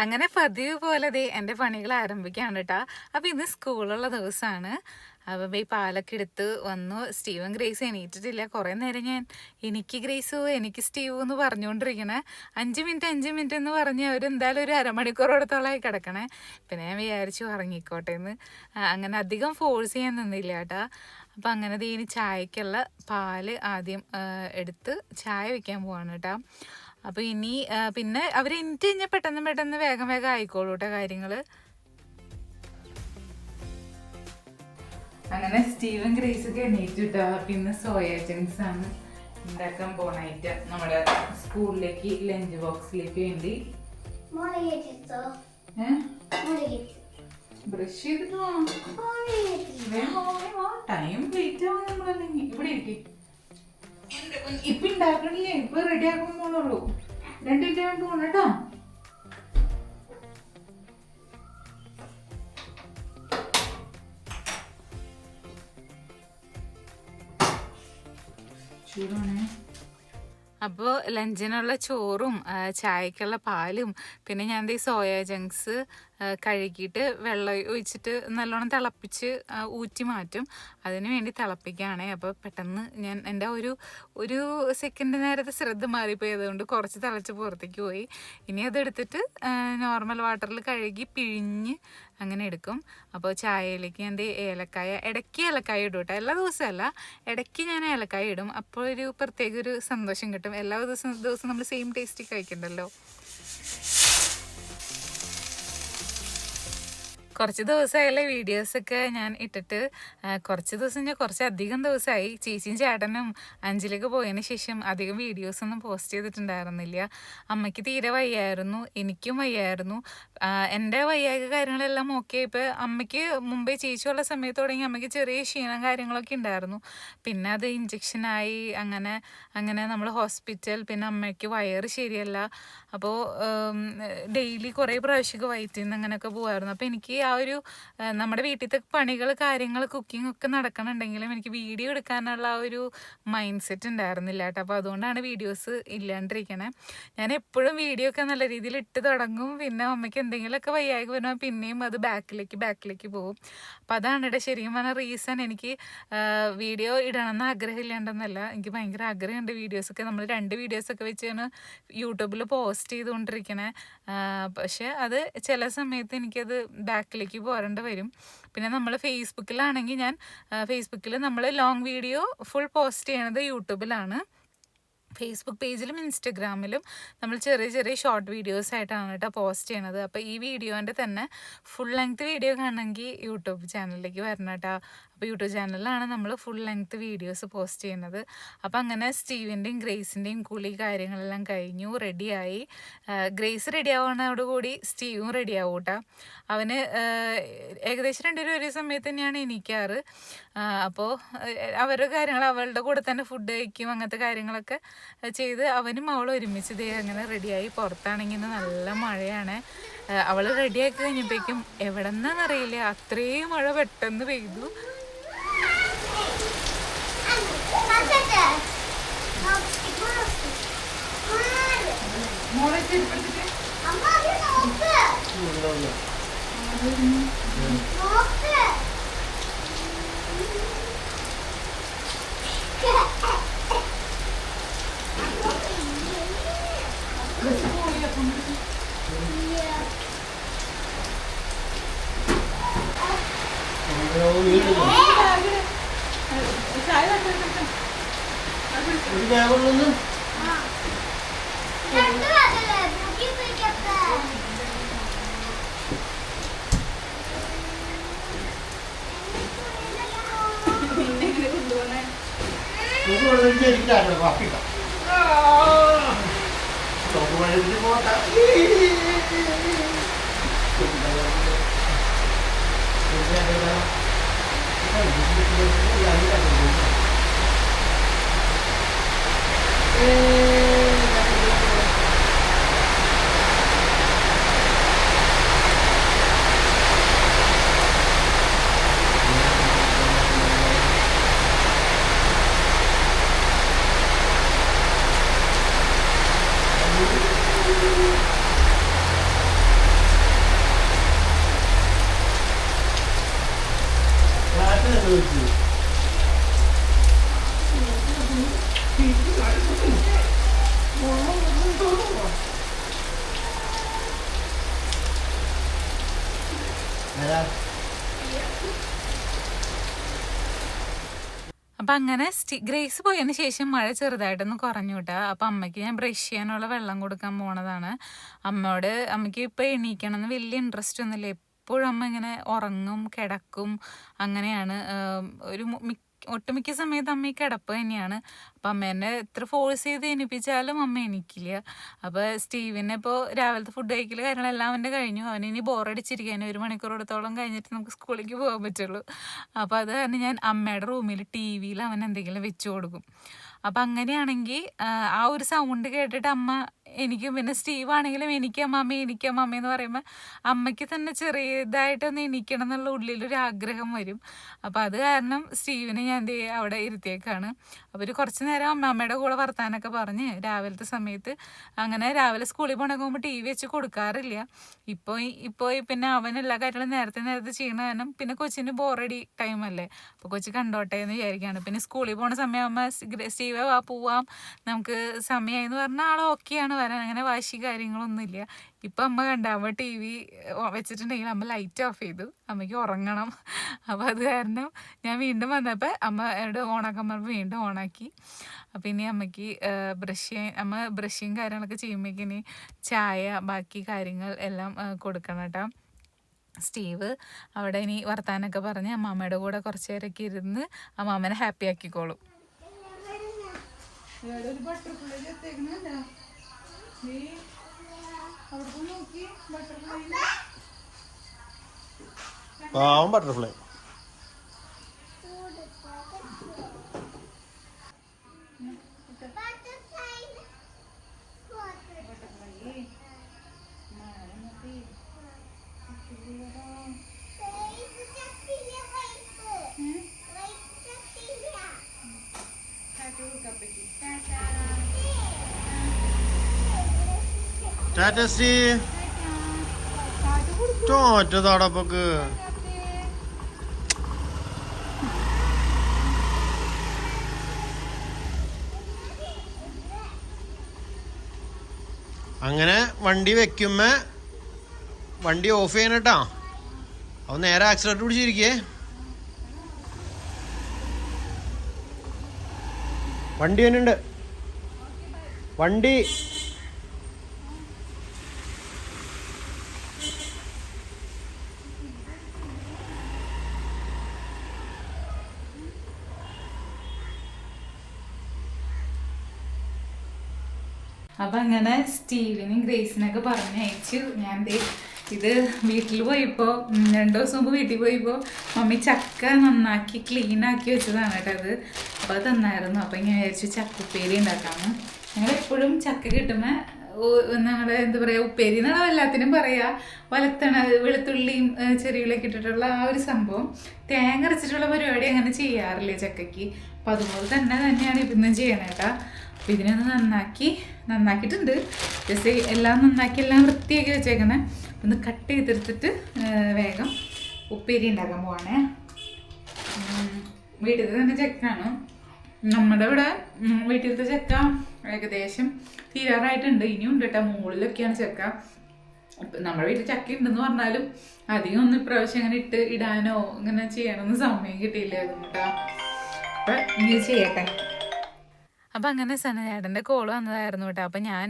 അങ്ങനെ പതിവ് പോലെ ദേ എൻ്റെ പണികൾ ആരംഭിക്കുകയാണ് കേട്ടോ. അപ്പോൾ ഇന്ന് സ്കൂളുള്ള ദിവസമാണ്. അപ്പോൾ ഈ പാലൊക്കെ എടുത്ത് വന്നു. സ്റ്റീവും ഗ്രേസ് എണീറ്റിട്ടില്ല. കുറേ നേരം ഞാൻ എനിക്ക് ഗ്രേസു എനിക്ക് സ്റ്റീവു എന്ന് പറഞ്ഞുകൊണ്ടിരിക്കണേ. 5 മിനിറ്റ് എന്ന് പറഞ്ഞ് അവരെന്തായാലും ഒരു അരമണിക്കൂറോടത്തോളമായി കിടക്കണേ. പിന്നെ ഞാൻ വിചാരിച്ചു ഉറങ്ങിക്കോട്ടെ എന്ന്. അങ്ങനെ അധികം ഫോഴ്സ് ചെയ്യാൻ നിന്നില്ല കേട്ടോ. അപ്പം അങ്ങനെ ഇനി ചായക്കുള്ള പാല് ആദ്യം എടുത്ത് ചായ വയ്ക്കാൻ പോവാണ് കേട്ടോ. അപ്പോൾ ഇനി പിന്നെ അവർ എനിക്ക് കഴിഞ്ഞാൽ പെട്ടെന്ന് വേഗം ആയിക്കോളൂ കേട്ടോ കാര്യങ്ങൾ. അങ്ങനെ സ്റ്റീവൻ ഗ്രേസ് ഒക്കെ എണീറ്റ് കിട്ടാ. പിന്നെ സോയ ചങ്ക്സ് ആണ് ഉണ്ടാക്കാൻ പോണായിട്ട് നമ്മുടെ സ്കൂളിലേക്ക് ലഞ്ച് ബോക്സിലേക്ക് വേണ്ടി. ബ്രഷ് ചെയ്തിട്ട് ടൈം ലേറ്റ് ആവും നമ്മളല്ലെങ്കിൽ. ഇവിടെ ഇരിക്കും. ഇപ്പൊ ഉണ്ടാക്കണില്ലേ, ഇപ്പൊ റെഡി ആക്കാൻ പോണുള്ളൂ. 2 മിനിറ്റ് പോണ കേട്ടോ. ചൂടാണേ. അപ്പോൾ ലഞ്ചിനുള്ള ചോറും ചായക്കുള്ള പാലും പിന്നെ ഞാൻ ഈ സോയ ചങ്ക്സ് കഴുകിയിട്ട് വെള്ളം ഒഴിച്ചിട്ട് നല്ലോണം തിളപ്പിച്ച് ഊറ്റി മാറ്റും. അതിന് വേണ്ടി തിളപ്പിക്കുകയാണേ. അപ്പോൾ പെട്ടെന്ന് ഞാൻ എൻ്റെ ഒരു സെക്കൻഡ് നേരത്തെ ശ്രദ്ധ മാറിപ്പോയി. അതുകൊണ്ട് കുറച്ച് തിളച്ച് പുറത്തേക്ക് പോയി. ഇനി അതെടുത്തിട്ട് നോർമൽ വാട്ടറിൽ കഴുകി പിഴിഞ്ഞ് അങ്ങനെ എടുക്കും. അപ്പോൾ ചായയിലേക്ക് ഞാൻ ഏലക്കായ ഇടയ്ക്ക് ഏലക്കായ ഇടും കേട്ടോ. എല്ലാ ദിവസവും അല്ല, ഇടയ്ക്ക് ഞാൻ ഏലക്കായ ഇടും. അപ്പോൾ ഒരു പ്രത്യേക ഒരു സന്തോഷം കിട്ടും. എല്ലാ ദിവസവും നമ്മൾ സെയിം ടേസ്റ്റ് കഴിക്കണ്ടല്ലോ. കുറച്ച് ദിവസമായുള്ള വീഡിയോസൊക്കെ ഞാൻ ഇട്ടിട്ട് കുറച്ചധികം ദിവസമായി. ചേച്ചിയും ചേട്ടനും അഞ്ചിലേക്ക് പോയതിന് ശേഷം അധികം വീഡിയോസൊന്നും പോസ്റ്റ് ചെയ്തിട്ടുണ്ടായിരുന്നില്ല. അമ്മയ്ക്ക് തീരെ വയ്യായിരുന്നു, എനിക്കും വയ്യായിരുന്നു. എൻ്റെ വയ്യായ്ക കാര്യങ്ങളെല്ലാം ഓക്കെ. ഇപ്പോൾ അമ്മയ്ക്ക് മുമ്പേ ചേച്ചിയുള്ള സമയത്ത് തുടങ്ങി അമ്മയ്ക്ക് ചെറിയ ക്ഷീണം കാര്യങ്ങളൊക്കെ ഉണ്ടായിരുന്നു. പിന്നെ അത് ഇഞ്ചക്ഷനായി അങ്ങനെ നമ്മൾ ഹോസ്പിറ്റൽ. പിന്നെ അമ്മയ്ക്ക് വയറ് ശരിയല്ല. അപ്പോൾ ഡെയിലി കുറേ പ്രാവശ്യമൊക്കെ വയറ്റിൽ നിന്ന് അങ്ങനെയൊക്കെ പോകുമായിരുന്നു. അപ്പോൾ എനിക്ക് ആ ഒരു നമ്മുടെ വീട്ടിലത്തെ പണികൾ കാര്യങ്ങൾ കുക്കിംഗ് ഒക്കെ നടക്കണുണ്ടെങ്കിലും എനിക്ക് വീഡിയോ എടുക്കാനുള്ള ആ ഒരു മൈൻഡ് സെറ്റ് ഉണ്ടായിരുന്നില്ല കേട്ടോ. അപ്പോൾ അതുകൊണ്ടാണ് വീഡിയോസ് ഇല്ലാണ്ടിരിക്കണേ. ഞാൻ എപ്പോഴും വീഡിയോ ഒക്കെ നല്ല രീതിയിൽ ഇട്ട് തുടങ്ങും. പിന്നെ അമ്മയ്ക്ക് എന്തെങ്കിലുമൊക്കെ വയ്യായ്ക വരുമ്പോൾ പിന്നെയും അത് ബാക്കിലേക്ക് പോകും. അപ്പോൾ അതാണ് ഇവിടെ ശരിക്കും പറഞ്ഞ റീസൺ. എനിക്ക് വീഡിയോ ഇടണമെന്ന് ആഗ്രഹമില്ലാണ്ടെന്നല്ല, എനിക്ക് ഭയങ്കര ആഗ്രഹമുണ്ട്. വീഡിയോസൊക്കെ നമ്മൾ 2 വീഡിയോസൊക്കെ വെച്ചാണ് യൂട്യൂബിൽ പോസ്റ്റ് ചെയ്തുകൊണ്ടിരിക്കണേ. പക്ഷെ അത് ചില സമയത്ത് എനിക്കത് ബാക്കിലേക്ക് പോരേണ്ടി വരും. പിന്നെ നമ്മൾ ഫേസ്ബുക്കിലാണെങ്കിൽ ഫേസ്ബുക്കിൽ നമ്മൾ ലോങ് വീഡിയോ ഫുൾ പോസ്റ്റ് ചെയ്യണത് യൂട്യൂബിലാണ്. ഫേസ്ബുക്ക് പേജിലും ഇൻസ്റ്റഗ്രാമിലും നമ്മൾ ചെറിയ ഷോർട്ട് വീഡിയോസ് ആയിട്ടാണ് കേട്ടോ പോസ്റ്റ് ചെയ്യണത്. അപ്പോൾ ഈ വീഡിയോൻ്റെ തന്നെ ഫുൾ ലെങ്ത് വീഡിയോ കാണണമെങ്കിൽ യൂട്യൂബ് ചാനലിലേക്ക് വരണം കേട്ടോ. അപ്പോൾ യൂട്യൂബ് ചാനലിലാണ് നമ്മൾ ഫുൾ ലെങ്ത് വീഡിയോസ് പോസ്റ്റ് ചെയ്യുന്നത്. അപ്പോൾ അങ്ങനെ സ്റ്റീവിൻ്റെയും ഗ്രേസിൻ്റെയും കുളി കാര്യങ്ങളെല്ലാം കഴിഞ്ഞു, റെഡിയായി. ഗ്രേസ് റെഡി ആവുന്നതോടുകൂടി സ്റ്റീവും റെഡി ആവും കേട്ടോ. അവന് ഏകദേശം 2 ഒരേ സമയത്ത് തന്നെയാണ് എണീക്കാറ്. അപ്പോൾ അവരുടെ കാര്യങ്ങൾ അവളുടെ കൂടെ തന്നെ ഫുഡ് കഴിക്കും. അങ്ങനത്തെ കാര്യങ്ങളൊക്കെ ചെയ്ത് അവനും അവളും ഒരുമിച്ച് അങ്ങനെ റെഡിയായി. പുറത്താണെങ്കിൽ നല്ല മഴയാണ്. അവൾ റെഡിയാക്കി കഴിഞ്ഞപ്പോഴേക്കും എവിടെ നിന്നാണെന്നറിയില്ല അത്രയും മഴ പെട്ടെന്ന് പെയ്തു. അപ്പം അങ്ങനെ ഗ്രേസ് പോയതിന് ശേഷം മഴ ചെറുതായിട്ടൊന്ന് കുറഞ്ഞു കിട്ടുക. അപ്പം അമ്മയ്ക്ക് ഞാൻ ബ്രഷ് ചെയ്യാനുള്ള വെള്ളം കൊടുക്കാൻ പോണതാണ്. അമ്മയ്ക്ക് ഇപ്പം എണീക്കണം എന്ന് വലിയ ഇൻട്രസ്റ്റ് ഒന്നുമില്ല. എപ്പോഴും അമ്മ ഇങ്ങനെ ഉറങ്ങും കിടക്കും അങ്ങനെയാണ്. ഒട്ടുമിക്ക സമയത്ത് അമ്മ ഈ കിടപ്പ് തന്നെയാണ്. അപ്പം അമ്മേനെ എത്ര ഫോഴ്സ് ചെയ്ത് എണീപ്പിച്ചാലും അമ്മ എണീക്കില്ല. അപ്പോൾ സ്റ്റീവിനെ ഇപ്പോൾ രാവിലത്തെ ഫുഡ് കഴിക്കൽ കാര്യങ്ങളെല്ലാം അവൻ്റെ കഴിഞ്ഞു. അവനിനി ബോറടിച്ചിരിക്കാൻ 1 മണിക്കൂറോടത്തോളം കഴിഞ്ഞിട്ട് നമുക്ക് സ്കൂളിലേക്ക് പോകാൻ പറ്റുള്ളൂ. അപ്പോൾ അത് കാരണം ഞാൻ അമ്മയുടെ റൂമിൽ TV-യിൽ അവൻ എന്തെങ്കിലും വെച്ച് കൊടുക്കും. അപ്പം അങ്ങനെയാണെങ്കിൽ ആ ഒരു സൗണ്ട് കേട്ടിട്ട് അമ്മ എനിക്കും, പിന്നെ സ്റ്റീവ് ആണെങ്കിലും എനിക്കാം മമ്മി എന്ന് പറയുമ്പോൾ അമ്മയ്ക്ക് തന്നെ ചെറിയതായിട്ടൊന്ന് എണീക്കണം എന്നുള്ള ഉള്ളിലൊരു ആഗ്രഹം വരും. അപ്പം അത് കാരണം സ്റ്റീവിനെ ഞാൻ എന്ത് ചെയ്യുക അവിടെ ഇരുത്തിയേക്കാണ്. അപ്പോൾ ഒരു കുറച്ച് നേരം അമ്മയുടെ കൂടെ വർത്താനൊക്കെ പറഞ്ഞ് രാവിലത്തെ സമയത്ത് അങ്ങനെ രാവിലെ സ്കൂളിൽ പോകണൊക്കെ പോകുമ്പോൾ TV വെച്ച് കൊടുക്കാറില്ല. ഇപ്പോൾ പിന്നെ അവൻ എല്ലാ കാര്യങ്ങളും നേരത്തെ ചെയ്യണ കാരണം പിന്നെ കൊച്ചിന് ബോറടി ടൈമല്ലേ, അപ്പോൾ കൊച്ച് കണ്ടോട്ടെ എന്ന് വിചാരിക്കുകയാണ്. പിന്നെ സ്കൂളിൽ പോണ സമയമാകുമ്പോൾ സ്റ്റീവ് പോവാം നമുക്ക് സമയമായി എന്ന് പറഞ്ഞാൽ ആൾ ഓക്കെയാണ് വരാൻ, അങ്ങനെ വാശി കാര്യങ്ങളൊന്നുമില്ല. ഇപ്പം അമ്മ കണ്ട അമ്മ TV വെച്ചിട്ടുണ്ടെങ്കിൽ അമ്മ ലൈറ്റ് ഓഫ് ചെയ്തു, അമ്മയ്ക്ക് ഉറങ്ങണം. അപ്പോൾ അത് കാരണം ഞാൻ വീണ്ടും വന്നപ്പോൾ അമ്മയോട് ഓണാക്കാൻ പറഞ്ഞപ്പോൾ വീണ്ടും ഓണാക്കി. അപ്പം ഇനി അമ്മയ്ക്ക് ബ്രഷിങ് കാര്യങ്ങളൊക്കെ ചെയ്യുമ്പോഴേക്കിനി ചായ ബാക്കി കാര്യങ്ങൾ എല്ലാം കൊടുക്കണം കേട്ടോ. സ്റ്റീവ് അവിടെ ഇനി വർത്താനൊക്കെ പറഞ്ഞ് അമ്മാമ്മയുടെ കൂടെ കുറച്ച് നേരമൊക്കെ ഇരുന്ന് അമ്മാമ്മനെ ഹാപ്പി ആക്കിക്കോളും. ഒരു ബട്ടർഫ്ലൈ എത്തേക്കണല്ല അവിടെ നോക്കി ബട്ടർഫ്ലൈ ടാറ്റ തോറ്റതാടപ്പൊക്ക്. അങ്ങനെ വണ്ടി വെക്കുമ്പോ വണ്ടി ഓഫ് ചെയ്യണട്ടാ. അവൻ നേരെ ആക്സിലേറ്റർ പിടിച്ചിരിക്കേ. വണ്ടി വരുന്നുണ്ട് വണ്ടി. അപ്പം അങ്ങനെ സ്റ്റീവിനും ഗ്രേസിനൊക്കെ പറഞ്ഞയച്ചു. ഞാൻ ഇത് വീട്ടിൽ പോയപ്പോൾ 2 ദിവസം മുമ്പ് വീട്ടിൽ പോയപ്പോൾ മമ്മി ചക്ക നന്നാക്കി ക്ലീനാക്കി വെച്ചതാണ് കേട്ടോ അത്. അപ്പോൾ അത് തന്നായിരുന്നു. അപ്പം ഞാൻ വിചാരിച്ചു ചക്കുപ്പേരി ഉണ്ടാക്കാമെന്ന്. ഞങ്ങളെപ്പോഴും ചക്ക കിട്ടുമ്പോൾ ഞങ്ങളുടെ എന്താ പറയുക ഉപ്പേരി എന്നാണ് എല്ലാത്തിനും പറയുക. വെളുത്തുള്ളിയും ചെറിയുള്ളിയൊക്കെ ഇട്ടിട്ടുള്ള ആ ഒരു സംഭവം. തേങ്ങ അരച്ചിട്ടുള്ള പരിപാടി അങ്ങനെ ചെയ്യാറില്ല ചക്കയ്ക്ക്. അപ്പം അതുപോലെ തന്നെയാണ് ഇപ്പം ചെയ്യണേ കേട്ടോ. അപ്പം ഇതിനൊന്ന് നന്നാക്കിയിട്ടുണ്ട്. ജസ്റ്റ് എല്ലാം വൃത്തിയാക്കി വെച്ചേക്കണേ. ഒന്ന് കട്ട് ചെയ്തെടുത്തിട്ട് വേഗം ഉപ്പേരി ഉണ്ടാക്കാൻ പോവാണേ. വീട്ടിലത്തെ തന്നെ ചക്കാണ്. നമ്മുടെ ഇവിടെ വീട്ടിലത്തെ ചക്ക ഏകദേശം തീരാറായിട്ടുണ്ട്. ഇനിയും ഉണ്ട് കേട്ടോ, മുകളിലൊക്കെയാണ് ചക്ക. നമ്മുടെ വീട്ടിൽ ചക്ക ഉണ്ടെന്ന് പറഞ്ഞാലും അധികം ഒന്നും ഇപ്രാവശ്യം അങ്ങനെ ഇടാനോ ഇങ്ങനെ ചെയ്യാനൊന്നും സമയം കിട്ടിയില്ലായിരുന്നു കേട്ടോ. അപ്പം ഇനി ചെയ്യട്ടെ. അപ്പം അങ്ങനെ സനചേട്ടൻ്റെ കോള് വന്നതായിരുന്നു കേട്ടോ. അപ്പം ഞാൻ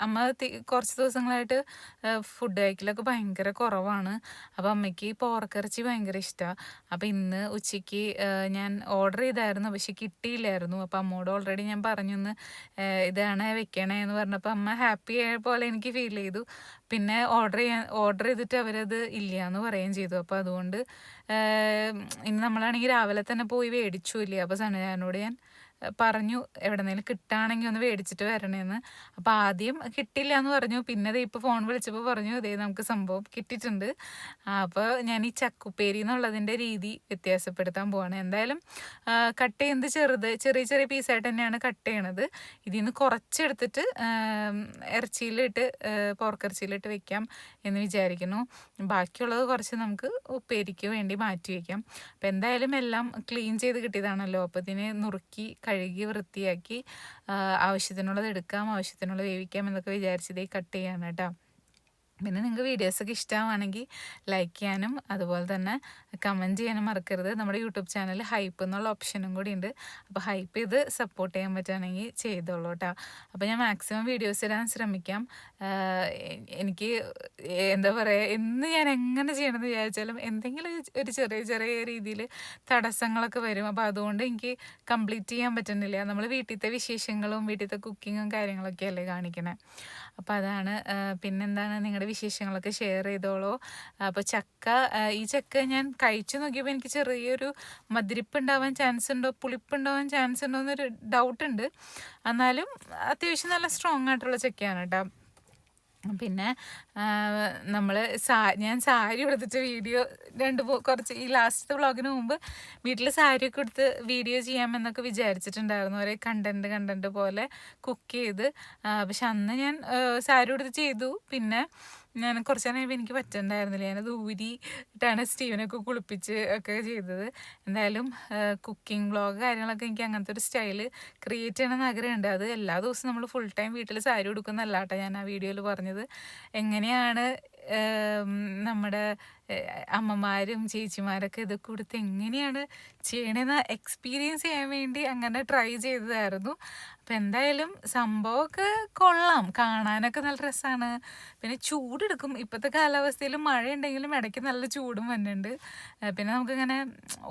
അമ്മ കുറച്ച് ദിവസങ്ങളായിട്ട് ഫുഡ് കഴിക്കലൊക്കെ ഭയങ്കര കുറവാണ്. അപ്പം അമ്മയ്ക്ക് പോർക്കിറച്ചി ഭയങ്കര ഇഷ്ടമാണ്. അപ്പം ഇന്ന് ഉച്ചയ്ക്ക് ഞാൻ ഓർഡർ ചെയ്തായിരുന്നു, പക്ഷെ കിട്ടിയില്ലായിരുന്നു. അപ്പം അമ്മോട് ഓൾറെഡി ഞാൻ പറഞ്ഞൊന്ന് ഇതാണ് വെക്കണേ എന്ന് പറഞ്ഞപ്പോൾ അമ്മ ഹാപ്പി ആയ പോലെ എനിക്ക് ഫീൽ ചെയ്തു. പിന്നെ ഓർഡർ ചെയ്തിട്ട് അവരത് ഇല്ല എന്ന് പറയുകയും ചെയ്തു. അപ്പോൾ അതുകൊണ്ട് ഇനി നമ്മളാണെങ്കിൽ രാവിലെ തന്നെ പോയി മേടിച്ചു ഇല്ല. അപ്പോൾ സനചേട്ടനോട് ഞാൻ പറഞ്ഞു എവിടെന്നെങ്കിലും കിട്ടുകയാണെങ്കിൽ ഒന്ന് മേടിച്ചിട്ട് വരണേന്ന്. അപ്പോൾ ആദ്യം കിട്ടില്ല എന്ന് പറഞ്ഞു. പിന്നെ ഇപ്പോൾ ഫോൺ വിളിച്ചപ്പോൾ പറഞ്ഞു അതേ നമുക്ക് സംഭവം കിട്ടിയിട്ടുണ്ട്. അപ്പോൾ ഞാൻ ഈ ചക്കുപ്പേരി എന്നുള്ളതിൻ്റെ രീതി വ്യത്യാസപ്പെടുത്താൻ പോവാണ്. എന്തായാലും കട്ട് ചെയ്യുന്നത് ചെറിയ പീസായിട്ട് തന്നെയാണ് കട്ട് ചെയ്യണത്. ഇതിൽ നിന്ന് കുറച്ചെടുത്തിട്ട് പോർക്കിറച്ചിയിലിട്ട് വെക്കാം എന്ന് വിചാരിക്കുന്നു. ബാക്കിയുള്ളത് കുറച്ച് നമുക്ക് ഉപ്പേരിക്ക് വേണ്ടി മാറ്റി വയ്ക്കാം. അപ്പോൾ എന്തായാലും എല്ലാം ക്ലീൻ ചെയ്ത് കിട്ടിയതാണല്ലോ. അപ്പോൾ ഇതിനെ നുറുക്കി കഴുകി വൃത്തിയാക്കി ആവശ്യത്തിനുള്ളത് എടുക്കാം, ആവശ്യത്തിനുള്ളത് വേവിക്കാം എന്നൊക്കെ വിചാരിച്ചതേ കട്ട് ചെയ്യാണ് കേട്ടോ. പിന്നെ നിങ്ങൾക്ക് വീഡിയോസൊക്കെ ഇഷ്ടമാണെങ്കിൽ ലൈക്ക് ചെയ്യാനും അതുപോലെ തന്നെ കമൻറ്റ് ചെയ്യാനും മറക്കരുത്. നമ്മുടെ യൂട്യൂബ് ചാനൽ ഹൈപ്പ് എന്നുള്ള ഓപ്ഷനും കൂടി ഉണ്ട്. അപ്പോൾ ഹൈപ്പ് ചെയ്ത് സപ്പോർട്ട് ചെയ്യാൻ പറ്റുകയാണെങ്കിൽ ചെയ്തോളൂ കേട്ടോ. അപ്പോൾ ഞാൻ മാക്സിമം വീഡിയോസ് ഇടാൻ ശ്രമിക്കാം. എനിക്ക് എന്താ പറയുക, എന്ന് ഞാൻ എങ്ങനെ ചെയ്യണമെന്ന് വിചാരിച്ചാലും എന്തെങ്കിലും ഒരു ചെറിയ ചെറിയ രീതിയിൽ തടസ്സങ്ങളൊക്കെ വരും. അപ്പോൾ അതുകൊണ്ട് എനിക്ക് കംപ്ലീറ്റ് ചെയ്യാൻ പറ്റുന്നില്ല. നമ്മൾ വീട്ടിലത്തെ വിശേഷങ്ങളും വീട്ടിലത്തെ കുക്കിങ്ങും കാര്യങ്ങളൊക്കെ അല്ലേ കാണിക്കണേ. അപ്പോൾ അതാണ്. പിന്നെന്താണ്, നിങ്ങളുടെ വിശേഷങ്ങളൊക്കെ ഷെയർ ചെയ്തോളൂ. അപ്പോൾ ഈ ചക്ക ഞാൻ കഴിച്ചു നോക്കിയപ്പോൾ എനിക്ക് ചെറിയൊരു മധുരിപ്പ് ഉണ്ടാവാൻ ചാൻസ് ഉണ്ടോ പുളിപ്പുണ്ടാവാൻ ചാൻസ് ഉണ്ടോ എന്നൊരു ഡൗട്ടുണ്ട്. എന്നാലും അത്യാവശ്യം നല്ല സ്ട്രോങ് ആയിട്ടുള്ള ചക്കയാണ് കേട്ടോ. പിന്നെ ഞാൻ സാരി എടുത്തിട്ട് വീഡിയോ കുറച്ച് ഈ ലാസ്റ്റത്തെ വ്ളോഗിന് മുമ്പ് വീട്ടിൽ സാരിയൊക്കെ എടുത്ത് വീഡിയോ ചെയ്യാമെന്നൊക്കെ വിചാരിച്ചിട്ടുണ്ടായിരുന്നു, ഒരേ കണ്ടന്റ് പോലെ കുക്ക് ചെയ്ത്. പക്ഷെ അന്ന് ഞാൻ സാരി എടുത്ത് ചെയ്തു. പിന്നെ ഞാൻ കുറച്ച് നേരം കഴിയുമ്പോൾ എനിക്ക് പറ്റുന്നുണ്ടായിരുന്നില്ല. ഞാനത് ഊരിയിട്ടാണ് സ്റ്റീവനൊക്കെ കുളിപ്പിച്ച് ഒക്കെ ചെയ്തത്. എന്തായാലും കുക്കിംഗ് വ്ളോഗ് കാര്യങ്ങളൊക്കെ എനിക്ക് അങ്ങനത്തെ ഒരു സ്റ്റൈല് ക്രിയേറ്റ് ചെയ്യണമെന്ന് ആഗ്രഹമുണ്ട്. അത് എല്ലാ ദിവസവും നമ്മൾ ഫുൾ ടൈം വീട്ടിൽ സാരി ഉടുക്കുന്നല്ല കേട്ടോ ഞാൻ ആ വീഡിയോയിൽ പറഞ്ഞത്. എങ്ങനെയാണ് നമ്മുടെ അമ്മമാരും ചേച്ചിമാരൊക്കെ ഇതൊക്കെ കൊടുത്ത് എങ്ങനെയാണ് ചെയ്യണമെന്ന് എക്സ്പീരിയൻസ് ചെയ്യാൻ വേണ്ടി അങ്ങനെ ട്രൈ ചെയ്തതായിരുന്നു. അപ്പം എന്തായാലും സംഭവമൊക്കെ കൊള്ളാം, കാണാനൊക്കെ നല്ല രസമാണ്. പിന്നെ ചൂടെടുക്കും. ഇപ്പോഴത്തെ കാലാവസ്ഥയിൽ മഴ ഉണ്ടെങ്കിലും ഇടയ്ക്ക് നല്ല ചൂടും വന്നിട്ടുണ്ട്. പിന്നെ നമുക്കിങ്ങനെ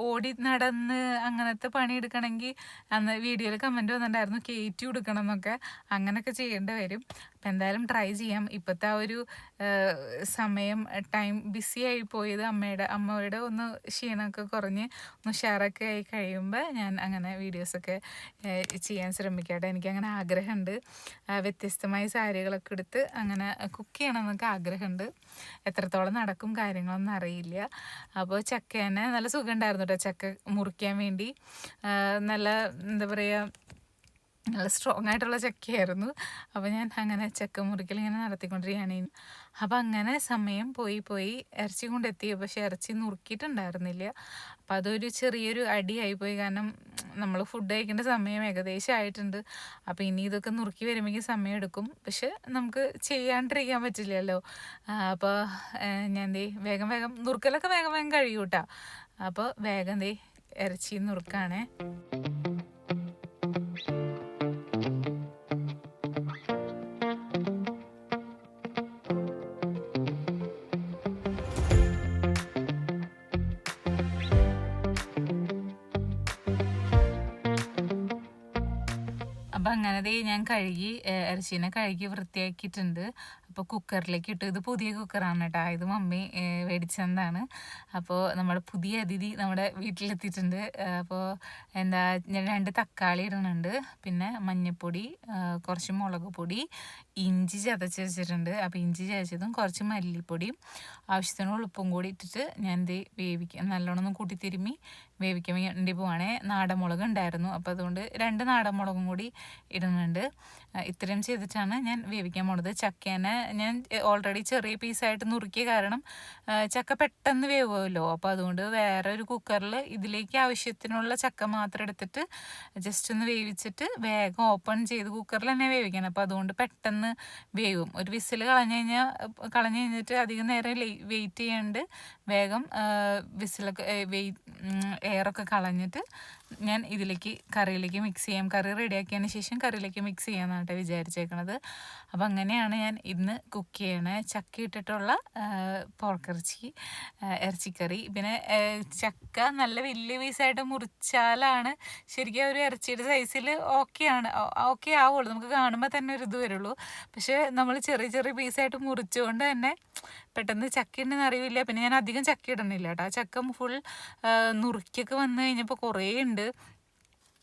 ഓടി നടന്ന് അങ്ങനത്തെ പണി എടുക്കണമെങ്കിൽ അന്ന് വീഡിയോയിൽ കമൻറ്റ് വന്നിട്ടുണ്ടായിരുന്നു കയറ്റി കൊടുക്കണം എന്നൊക്കെ. അങ്ങനെയൊക്കെ ചെയ്യേണ്ടി വരും. അപ്പം എന്തായാലും ട്രൈ ചെയ്യാം. ഇപ്പോഴത്തെ ആ ഒരു സമയം ടൈം ബിസി ആയി പോയത് അമ്മയുടെ ഒന്ന് ക്ഷീണമൊക്കെ കുറഞ്ഞ് ഒന്ന് ഉഷാറൊക്കെ ആയി കഴിയുമ്പോൾ ഞാൻ അങ്ങനെ വീഡിയോസൊക്കെ ചെയ്യാൻ ശ്രമിക്കട്ടെ. എനിക്കങ്ങനെ ആഗ്രഹമുണ്ട്. വ്യത്യസ്തമായ സാരികളൊക്കെ എടുത്ത് അങ്ങനെ കുക്ക് ചെയ്യണമെന്നൊക്കെ ആഗ്രഹമുണ്ട്. എത്രത്തോളം നടക്കും കാര്യങ്ങളൊന്നും അറിയില്ല. അപ്പോൾ ചക്ക തന്നെ നല്ല സുഖം ഉണ്ടായിരുന്നു കേട്ടോ ചക്ക മുറിക്കാൻ വേണ്ടി. നല്ല എന്താ പറയുക, നല്ല സ്ട്രോങ് ആയിട്ടുള്ള ചക്കയായിരുന്നു. അപ്പോൾ ഞാൻ അങ്ങനെ ചക്ക മുറിക്കൽ ഇങ്ങനെ നടത്തിക്കൊണ്ടിരിക്കുകയാണ്. അപ്പം അങ്ങനെ സമയം പോയി ഇറച്ചി കൊണ്ടെത്തി. പക്ഷെ ഇറച്ചി നുറുക്കിയിട്ടുണ്ടായിരുന്നില്ല. അപ്പം അതൊരു ചെറിയൊരു അടിയായിപ്പോയി. കാരണം നമ്മൾ ഫുഡ് കഴിക്കേണ്ട സമയം ഏകദേശം ആയിട്ടുണ്ട്. അപ്പോൾ ഇനി ഇതൊക്കെ നുറുക്കി വരുമ്പോഴേക്കും സമയം എടുക്കും. പക്ഷെ നമുക്ക് ചെയ്യാണ്ടിരിക്കാൻ പറ്റില്ലല്ലോ. അപ്പോൾ ഞാൻ വേഗം നുറുക്കലൊക്കെ വേഗം കഴിയും കേട്ടോ. അപ്പോൾ വേഗം ഇറച്ചി നുറുക്കാണേ. അപ്പം അങ്ങനെ ഞാൻ ഇറച്ചീനെ കഴുകി വൃത്തിയാക്കിയിട്ടുണ്ട്. അപ്പോൾ കുക്കറിലേക്ക് ഇട്ടു. ഇത് പുതിയ കുക്കറാണ് കേട്ടോ, ഇത് മമ്മി മേടിച്ചതാണ്. അപ്പോൾ നമ്മുടെ പുതിയ അതിഥി നമ്മുടെ വീട്ടിലെത്തിയിട്ടുണ്ട്. അപ്പോൾ ഞാൻ 2 തക്കാളി ഇടുന്നുണ്ട്. പിന്നെ മഞ്ഞൾപ്പൊടി, കുറച്ച് മുളക് പൊടി, ഇഞ്ചി ചതച്ച് വെച്ചിട്ടുണ്ട്. അപ്പോൾ ഇഞ്ചി ചതച്ചതും കുറച്ച് മല്ലിപ്പൊടിയും ആവശ്യത്തിനുള്ള ഉപ്പും കൂടി ഇട്ടിട്ട് ഞാൻ നല്ലോണം ഒന്ന് കൂട്ടി തിരുമ്മി വേവിക്കാൻ വേണ്ടി പോവാണേ. നാടൻ മുളക് ഉണ്ടായിരുന്നു, അപ്പോൾ അതുകൊണ്ട് 2 നാടൻ മുളകും കൂടി ഇടുന്നുണ്ട്. ഇത്രയും ചെയ്തിട്ടാണ് ഞാൻ വേവിക്കാൻ പോണത്. ചക്കേനെ ഞാൻ ഓൾറെഡി ചെറിയ പീസായിട്ട് നുറുക്കിയ കാരണം ചക്ക പെട്ടെന്ന് വേവുമല്ലോ. അപ്പോൾ അതുകൊണ്ട് വേറെ ഒരു കുക്കറിൽ ഇതിലേക്ക് ആവശ്യത്തിനുള്ള ചക്ക മാത്രം എടുത്തിട്ട് ജസ്റ്റ് ഒന്ന് വേവിച്ചിട്ട് വേഗം ഓപ്പൺ ചെയ്ത് കുക്കറിൽ തന്നെ വേവിക്കണം. അപ്പോൾ അതുകൊണ്ട് പെട്ടെന്ന് വേവും. ഒരു വിസിൽ കളഞ്ഞു കഴിഞ്ഞിട്ട് അധികം നേരം വെയിറ്റ് ചെയ്യാണ്ട് വേഗം വിസിലൊക്കെ എയറൊക്കെ കളഞ്ഞിട്ട് ഞാൻ കറിയിലേക്ക് മിക്സ് ചെയ്യാം. കറി റെഡിയാക്കിയതിന് ശേഷം കറിയിലേക്ക് മിക്സ് ചെയ്യാമെന്നാണ് വിചാരിച്ചേക്കണത്. അപ്പം അങ്ങനെയാണ് ഞാൻ ഇന്ന് കുക്ക് ചെയ്യണേ. ചക്ക ഇട്ടിട്ടുള്ള ഇറച്ചിക്കറി. പിന്നെ ചക്ക നല്ല വലിയ പീസായിട്ട് മുറിച്ചാലാണ് ശരിക്കും ഒരു ഇറച്ചിയുടെ സൈസിൽ ഓക്കെ ആവുള്ളൂ. നമുക്ക് കാണുമ്പോൾ തന്നെ ഒരു ഇത് വരുള്ളൂ. പക്ഷെ നമ്മൾ ചെറിയ ചെറിയ പീസായിട്ട് മുറിച്ചുകൊണ്ട് തന്നെ പെട്ടെന്ന് ചക്ക ഉണ്ടെന്ന് അറിയില്ല. പിന്നെ ഞാൻ അധികം ചക്ക ഇടണില്ല കേട്ടോ. ചക്ക ഫുൾ നുറുക്കിയൊക്കെ വന്നു കഴിഞ്ഞപ്പോൾ കുറേ ഉണ്ട്.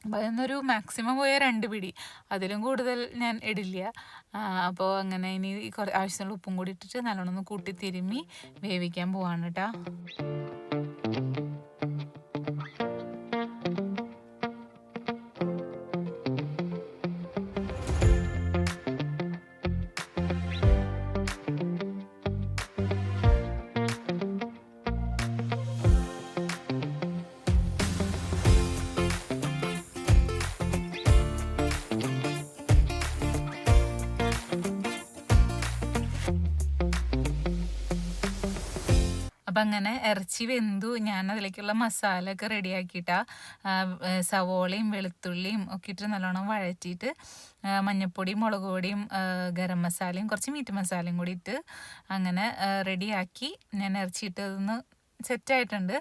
അപ്പോൾ അതിന്നൊരു മാക്സിമം പോയ 2 പിടി, അതിലും കൂടുതൽ ഞാൻ ഇടില്ല. അപ്പോൾ അങ്ങനെ ഇനി ആവശ്യത്തിനുള്ള ഉപ്പും കൂടി ഇട്ടിട്ട് നല്ലോണം ഒന്ന് കൂട്ടി തിരുമ്മി വേവിക്കാൻ പോവാണ് കേട്ടോ. അപ്പം അങ്ങനെ ഇറച്ചി വെന്തു. ഞാൻ അതിലേക്കുള്ള മസാല ഒക്കെ റെഡിയാക്കിയിട്ടാ സവോളയും വെളുത്തുള്ളിയും ഒക്കെ ഇട്ട് നല്ലോണം വഴറ്റിയിട്ട് മഞ്ഞൾപ്പൊടിയും മുളക് പൊടിയും ഗരം മസാലയും കുറച്ച് മീറ്റ് മസാലയും കൂടി ഇട്ട് അങ്ങനെ റെഡിയാക്കി ഞാൻ ഇറച്ചിയിട്ട് അതൊന്ന് സെറ്റായിട്ടുണ്ട്.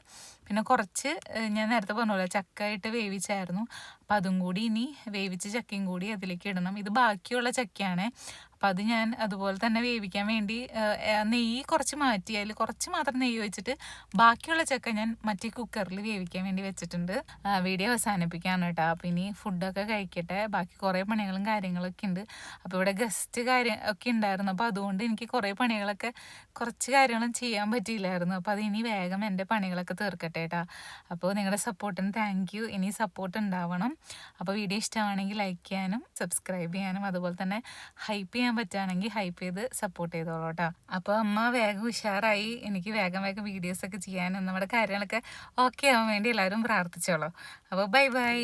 പിന്നെ കുറച്ച് ഞാൻ നേരത്തെ പറഞ്ഞ പോലെ ചക്ക ഇട്ട് വേവിച്ചായിരുന്നു. അപ്പം അതും കൂടി ഇനി വേവിച്ച ചക്കയും കൂടി അതിലേക്ക് ഇടണം. ഇത് ബാക്കിയുള്ള ചക്കയാണ്. അപ്പം അത് ഞാൻ അതുപോലെ തന്നെ വേവിക്കാൻ വേണ്ടി നെയ്യ് കുറച്ച് മാറ്റി അതിൽ കുറച്ച് മാത്രം നെയ്യ് വെച്ചിട്ട് ബാക്കിയുള്ള ചക്ക ഞാൻ മറ്റേ കുക്കറിൽ വേവിക്കാൻ വേണ്ടി വെച്ചിട്ടുണ്ട്. വീഡിയോ അവസാനിപ്പിക്കാണ് കേട്ടോ. അപ്പം ഇനി ഫുഡൊക്കെ കഴിക്കട്ടെ. ബാക്കി കുറേ പണികളും കാര്യങ്ങളൊക്കെ ഉണ്ട്. അപ്പോൾ ഇവിടെ ഗസ്റ്റ് ഒക്കെ ഉണ്ടായിരുന്നു. അപ്പോൾ അതുകൊണ്ട് എനിക്ക് കുറേ പണികളൊക്കെ കുറച്ച് കാര്യങ്ങളും ചെയ്യാൻ പറ്റിയില്ലായിരുന്നു. അപ്പോൾ അത് ഇനി വേഗം എൻ്റെ പണികളൊക്കെ തീർക്കട്ടെ കേട്ടോ. അപ്പോൾ നിങ്ങളുടെ സപ്പോർട്ടിന് താങ്ക് യു. ഇനി സപ്പോർട്ട് ഉണ്ടാവണം. അപ്പോൾ വീഡിയോ ഇഷ്ടമാണെങ്കിൽ ലൈക്ക് ചെയ്യാനും സബ്സ്ക്രൈബ് ചെയ്യാനും അതുപോലെ തന്നെ ഹൈപ്പ് ചെയ്യാൻ പറ്റുകയാണെങ്കിൽ ഹൈപ്പ് ചെയ്ത് സപ്പോർട്ട് ചെയ്തോളൂ കേട്ടോ. അപ്പോൾ അമ്മ വേഗം ഉഷാറായി. എനിക്ക് വേഗം വീഡിയോസൊക്കെ ചെയ്യാനും നമ്മുടെ കാര്യങ്ങളൊക്കെ ഓക്കെ ആവാൻ വേണ്ടി എല്ലാവരും പ്രാർത്ഥിച്ചോളൂ. അപ്പോൾ ബൈ ബൈ.